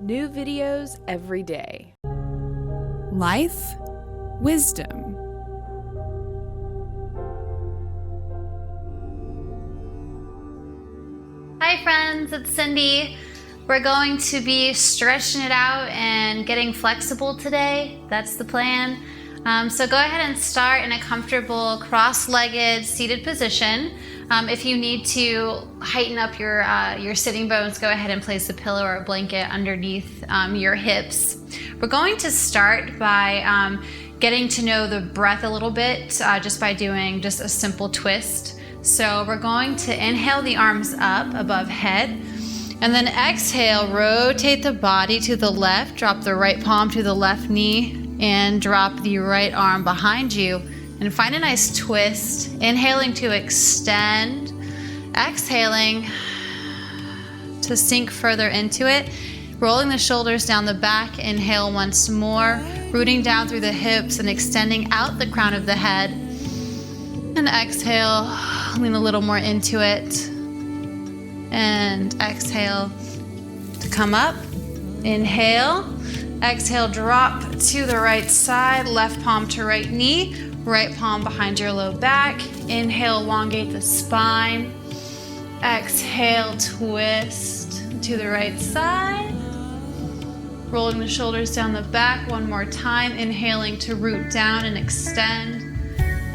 New videos every day. Life, wisdom. Hi friends, it's Cindy. We're going to be stretching it out and getting flexible today. That's the plan. So go ahead and start in a comfortable cross-legged seated position. If you need to heighten up your sitting bones, go ahead and place a pillow or a blanket underneath your hips. We're going to start by getting to know the breath a little bit just by doing just a simple twist. So we're going to inhale the arms up above head, and then exhale, rotate the body to the left, drop the right palm to the left knee, and drop the right arm behind you. And find a nice twist, inhaling to extend, exhaling to sink further into it, rolling the shoulders down the back, inhale once more, rooting down through the hips and extending out the crown of the head. And exhale, lean a little more into it. And exhale to come up. Inhale, exhale, drop to the right side, left palm to right knee, right palm behind your low back. Inhale, elongate the spine. Exhale, twist to the right side. Rolling the shoulders down the back one more time. Inhaling to root down and extend.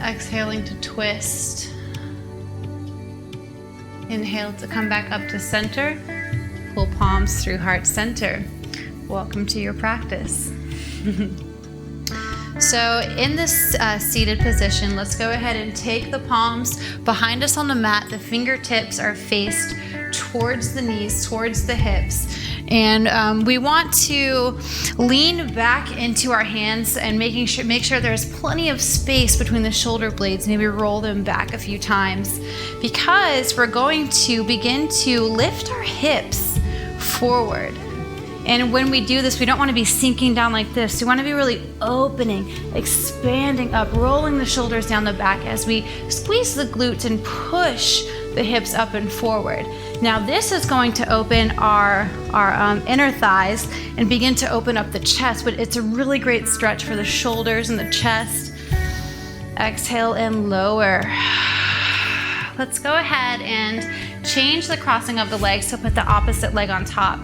Exhaling to twist. Inhale to come back up to center. Pull palms through heart center. Welcome to your practice. So in this seated position, let's go ahead and take the palms behind us on the mat. The fingertips are faced towards the knees, towards the hips. And we want to lean back into our hands and make sure there's plenty of space between the shoulder blades. Maybe roll them back a few times, because we're going to begin to lift our hips forward. And when we do this, we don't want to be sinking down like this. We want to be really opening, expanding up, rolling the shoulders down the back as we squeeze the glutes and push the hips up and forward. Now this is going to open our inner thighs and begin to open up the chest, but it's a really great stretch for the shoulders and the chest. Exhale and lower. Let's go ahead and change the crossing of the legs, so put the opposite leg on top.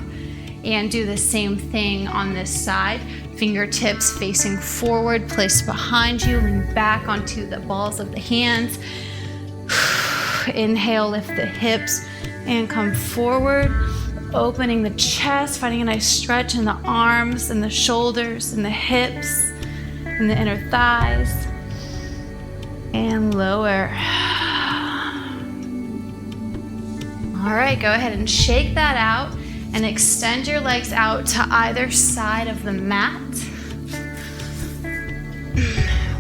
And do the same thing on this side. Fingertips facing forward, placed behind you, lean back onto the balls of the hands. Inhale, lift the hips and come forward, opening the chest, finding a nice stretch in the arms and the shoulders and the hips and the inner thighs. And lower. All right, go ahead and shake that out. And extend your legs out to either side of the mat.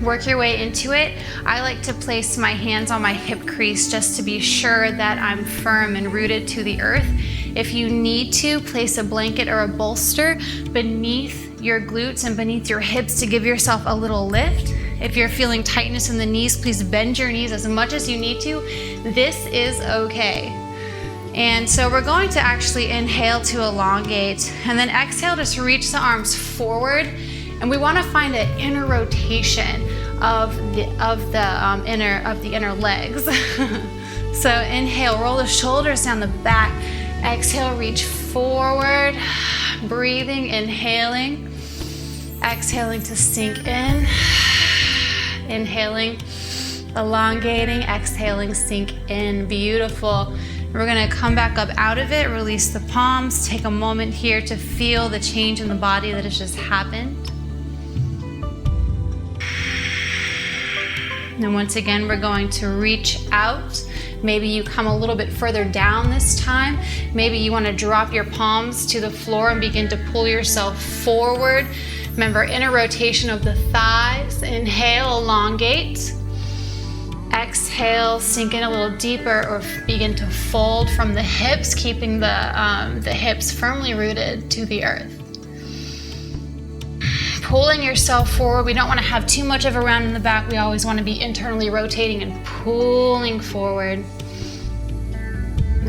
Work your way into it. I like to place my hands on my hip crease just to be sure that I'm firm and rooted to the earth. If you need to, place a blanket or a bolster beneath your glutes and beneath your hips to give yourself a little lift. If you're feeling tightness in the knees, please bend your knees as much as you need to. This is okay. And so we're going to actually inhale to elongate, and then exhale to reach the arms forward. And we want to find an inner rotation of the inner legs. So inhale, roll the shoulders down the back. Exhale, reach forward. Breathing, inhaling. Exhaling to sink in. Inhaling, elongating. Exhaling, sink in. Beautiful. We're going to come back up out of it, release the palms, take a moment here to feel the change in the body that has just happened. And once again, we're going to reach out. Maybe you come a little bit further down this time. Maybe you want to drop your palms to the floor and begin to pull yourself forward. Remember, inner rotation of the thighs. Inhale, elongate. Exhale, sink in a little deeper, or begin to fold from the hips, keeping the hips firmly rooted to the earth. Pulling yourself forward. We don't want to have too much of a round in the back. We always want to be internally rotating and pulling forward.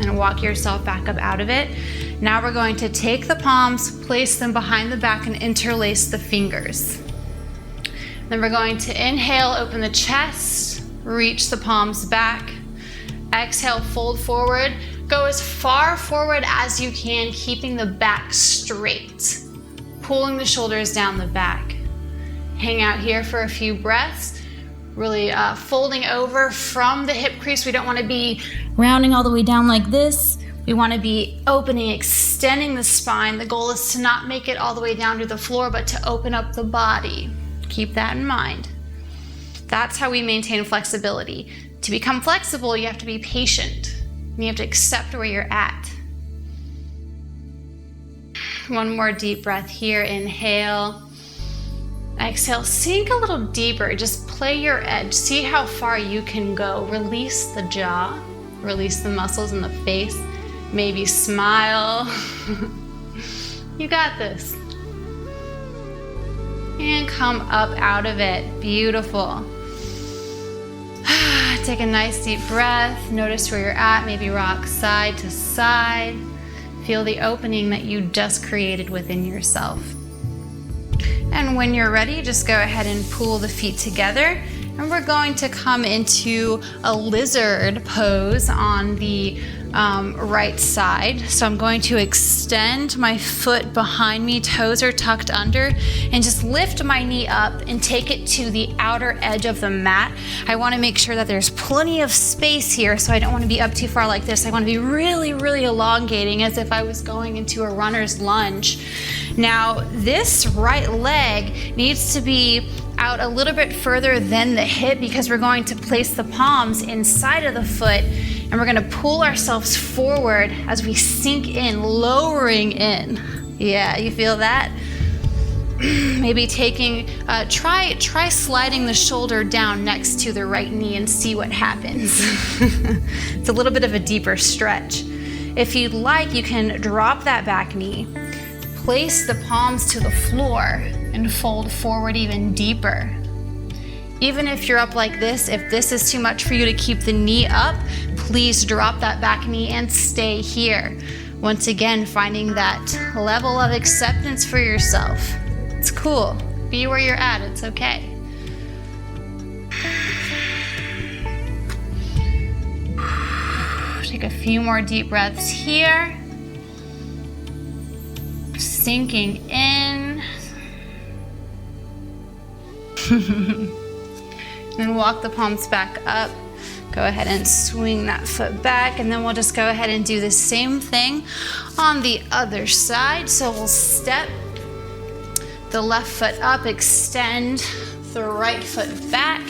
And walk yourself back up out of it. Now we're going to take the palms, place them behind the back, and interlace the fingers. Then we're going to inhale, open the chest, reach the palms back. Exhale, fold forward. Go as far forward as you can, keeping the back straight. Pulling the shoulders down the back. Hang out here for a few breaths. Really folding over from the hip crease. We don't want to be rounding all the way down like this. We want to be opening, extending the spine. The goal is to not make it all the way down to the floor, but to open up the body. Keep that in mind. That's how we maintain flexibility. To become flexible, you have to be patient. You have to accept where you're at. One more deep breath here. Inhale. Exhale. Sink a little deeper. Just play your edge. See how far you can go. Release the jaw. Release the muscles in the face. Maybe smile. You got this. And come up out of it. Beautiful. Take a nice deep breath. Notice where you're at. Maybe rock side to side. Feel the opening that you just created within yourself. And when you're ready, just go ahead and pull the feet together. And we're going to come into a lizard pose on the right side. So I'm going to extend my foot behind me, toes are tucked under, and just lift my knee up and take it to the outer edge of the mat. I want to make sure that there's plenty of space here, so I don't want to be up too far like this. I want to be really, really elongating as if I was going into a runner's lunge. Now, this right leg needs to be out a little bit further than the hip because we're going to place the palms inside of the foot and we're going to pull ourselves forward as we sink in, lowering in. Yeah, you feel that? Maybe taking, try sliding the shoulder down next to the right knee and see what happens. It's a little bit of a deeper stretch. If you'd like, you can drop that back knee, place the palms to the floor, and fold forward even deeper. Even if you're up like this, if this is too much for you to keep the knee up, please drop that back knee and stay here. Once again, finding that level of acceptance for yourself. It's cool. Be where you're at. It's okay. Take a few more deep breaths here. Sinking in. Then walk the palms back up. Go ahead and swing that foot back, and then we'll just go ahead and do the same thing on the other side. So we'll step the left foot up, extend the right foot back,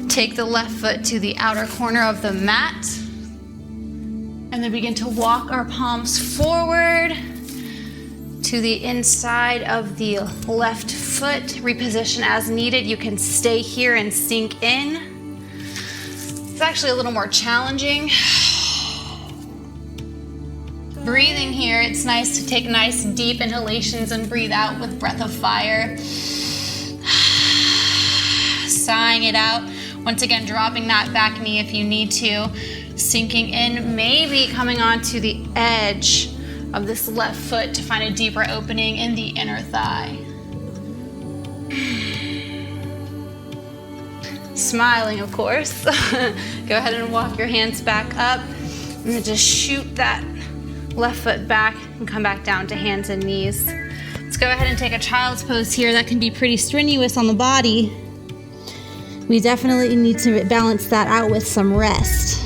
take the left foot to the outer corner of the mat, and then begin to walk our palms forward to the inside of the left foot. Reposition as needed. You can stay here and sink in. It's actually a little more challenging. Breathing here, it's nice to take nice deep inhalations and breathe out with breath of fire. Sighing it out. Once again, dropping that back knee if you need to. Sinking in, maybe coming onto the edge of this left foot to find a deeper opening in the inner thigh. Smiling, of course. Go ahead and walk your hands back up and then just shoot that left foot back and come back down to hands and knees. Let's go ahead and take a child's pose here. That can be pretty strenuous on the body. We definitely need to balance that out with some rest.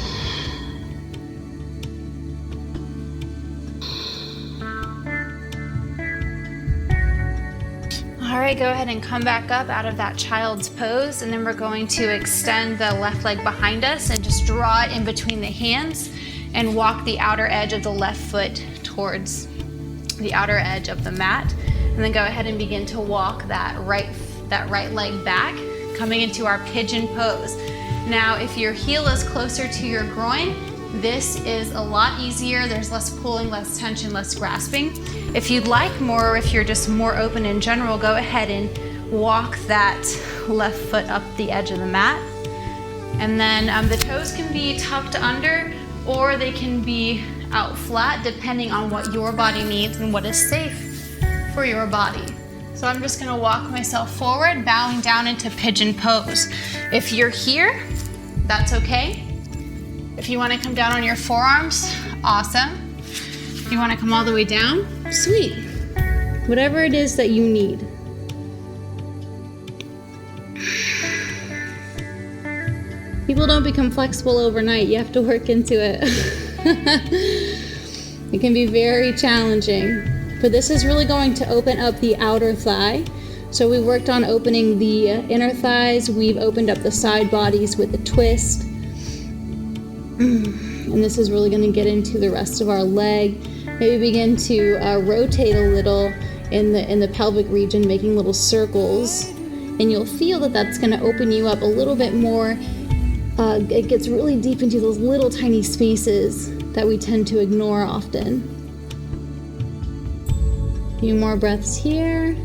All right, go ahead and come back up out of that child's pose, and then we're going to extend the left leg behind us and just draw it in between the hands and walk the outer edge of the left foot towards the outer edge of the mat. And then go ahead and begin to walk that right leg back, coming into our pigeon pose. Now, if your heel is closer to your groin, this is a lot easier. There's less pulling, less tension, less grasping. If you'd like more, or if you're just more open in general, go ahead and walk that left foot up the edge of the mat. And then the toes can be tucked under, or they can be out flat depending on what your body needs and what is safe for your body. So I'm just gonna walk myself forward, bowing down into pigeon pose. If you're here, that's okay. If you wanna come down on your forearms, awesome. If you wanna come all the way down, sweet. Whatever it is that you need. People don't become flexible overnight. You have to work into it. It can be very challenging. But this is really going to open up the outer thigh. So we worked on opening the inner thighs. We've opened up the side bodies with a twist. And this is really going to get into the rest of our leg. Maybe begin to rotate a little in the pelvic region, making little circles. And you'll feel that that's going to open you up a little bit more. It gets really deep into those little tiny spaces that we tend to ignore often. A few more breaths here.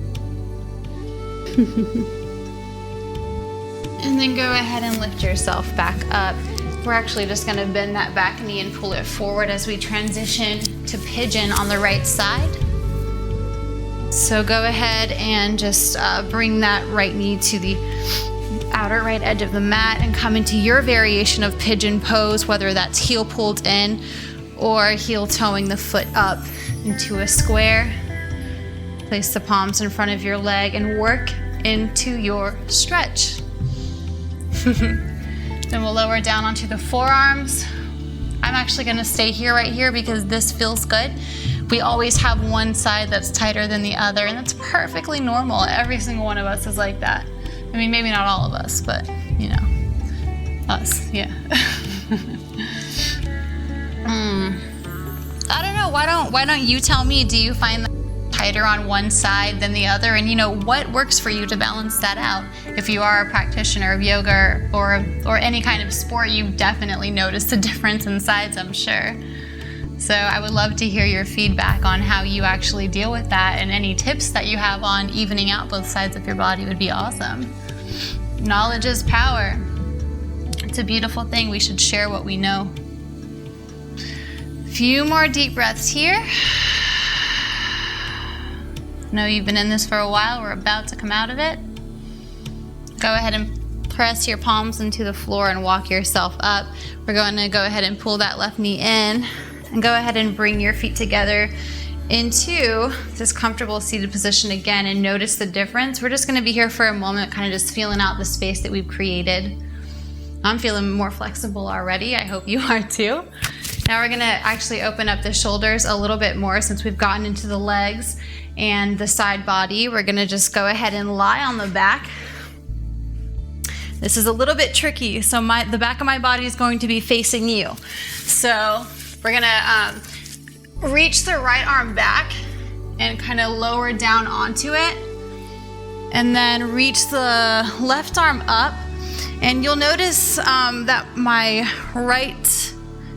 And then go ahead and lift yourself back up. We're actually just gonna bend that back knee and pull it forward as we transition to pigeon on the right side. So go ahead and just bring that right knee to the outer right edge of the mat and come into your variation of pigeon pose, whether that's heel pulled in or heel toeing the foot up into a square. Place the palms in front of your leg and work into your stretch. Then we'll lower down onto the forearms. I'm actually gonna stay here, right here, because this feels good. We always have one side that's tighter than the other, and that's perfectly normal. Every single one of us is like that. I mean, maybe not all of us, but you know, us, yeah. I don't know, why don't you tell me, do you find that tighter on one side than the other? And you know, what works for you to balance that out? If you are a practitioner of yoga or any kind of sport, you definitely notice the difference in sides, I'm sure. So I would love to hear your feedback on how you actually deal with that, and any tips that you have on evening out both sides of your body would be awesome. Knowledge is power. It's a beautiful thing. We should share what we know. Few more deep breaths here. I know you've been in this for a while. We're about to come out of it. Go ahead and press your palms into the floor and walk yourself up. We're going to go ahead and pull that left knee in and go ahead and bring your feet together into this comfortable seated position again, and notice the difference. We're just going to be here for a moment, kind of just feeling out the space that we've created. I'm feeling more flexible already. I hope you are too. Now we're going to actually open up the shoulders a little bit more since we've gotten into the legs and the side body. We're going to just go ahead and lie on the back. This is a little bit tricky, so the back of my body is going to be facing you. So we're going to reach the right arm back and kind of lower down onto it, and then reach the left arm up, and you'll notice that my right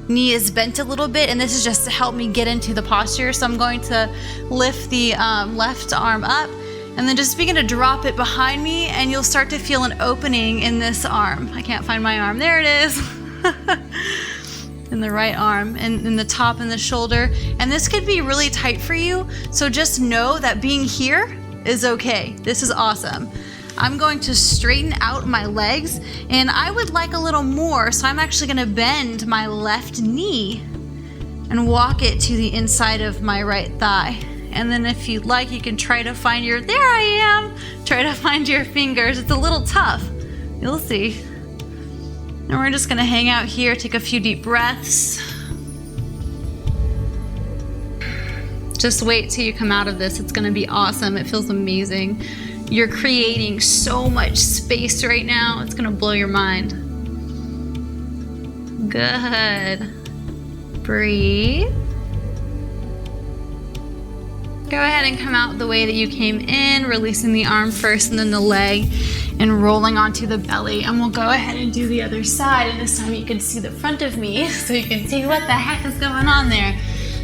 knee is bent a little bit, and this is just to help me get into the posture. So I'm going to lift the left arm up and then just begin to drop it behind me, and you'll start to feel an opening in this arm. I can't find my arm. There it is. In the right arm, and in the top and the shoulder. And this could be really tight for you, so just know that being here is okay. This is awesome. I'm going to straighten out my legs, and I would like a little more, so I'm actually going to bend my left knee and walk it to the inside of my right thigh. And then if you'd like, you can try to find your, there I am, try to find your fingers. It's a little tough, you'll see. And we're just gonna hang out here, take a few deep breaths. Just wait till you come out of this. It's gonna be awesome. It feels amazing. You're creating so much space right now. It's gonna blow your mind. Good. Breathe. Go ahead and come out the way that you came in, releasing the arm first and then the leg, and rolling onto the belly. And we'll go ahead and do the other side, and this time you can see the front of me so you can see what the heck is going on there.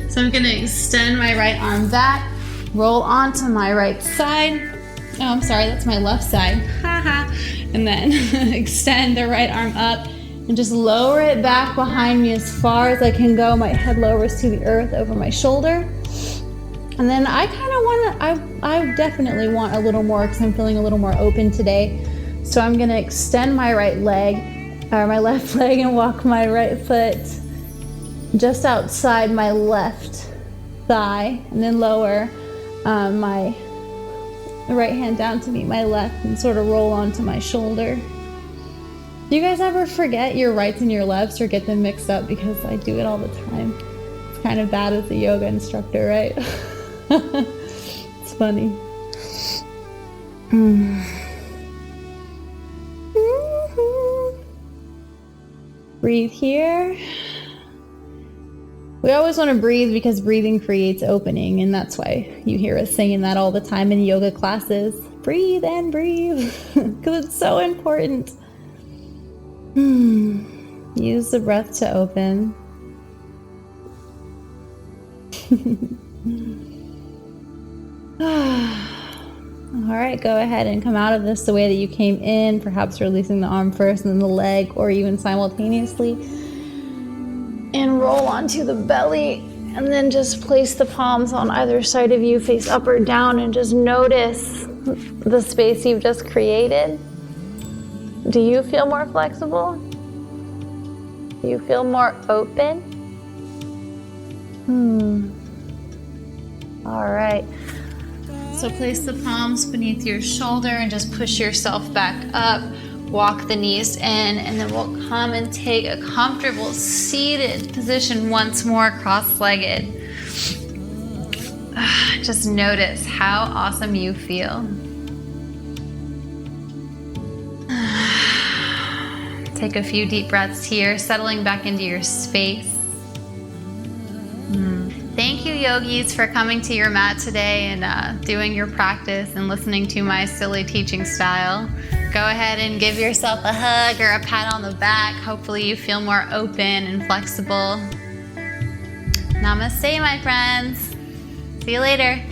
So I'm gonna extend my right arm back, roll onto my right side. Oh, I'm sorry, that's my left side. And then extend the right arm up, And just lower it back behind me as far as I can go. My head lowers to the earth over my shoulder. And then I definitely want a little more because I'm feeling a little more open today. So I'm gonna extend my right leg, or my left leg, and walk my right foot just outside my left thigh, and then lower my right hand down to meet my left and sort of roll onto my shoulder. Do you guys ever forget your rights and your lefts or get them mixed up? Because I do it all the time. It's kind of bad as a yoga instructor, right? It's funny. Breathe here. We always want to breathe because breathing creates opening, and that's why you hear us saying that all the time in yoga classes. Breathe and breathe, because it's so important. Use the breath to open. All right, go ahead and come out of this the way that you came in, perhaps releasing the arm first and then the leg, or even simultaneously. And roll onto the belly, and then just place the palms on either side of you, face up or down, and just notice the space you've just created. Do you feel more flexible? Do you feel more open? All right. So place the palms beneath your shoulder and just push yourself back up. Walk the knees in, and then we'll come and take a comfortable seated position once more, cross-legged. Just notice how awesome you feel. Take a few deep breaths here, settling back into your space. Thank you, yogis, for coming to your mat today and doing your practice and listening to my silly teaching style. Go ahead and give yourself a hug or a pat on the back. Hopefully you feel more open and flexible. Namaste, my friends. See you later.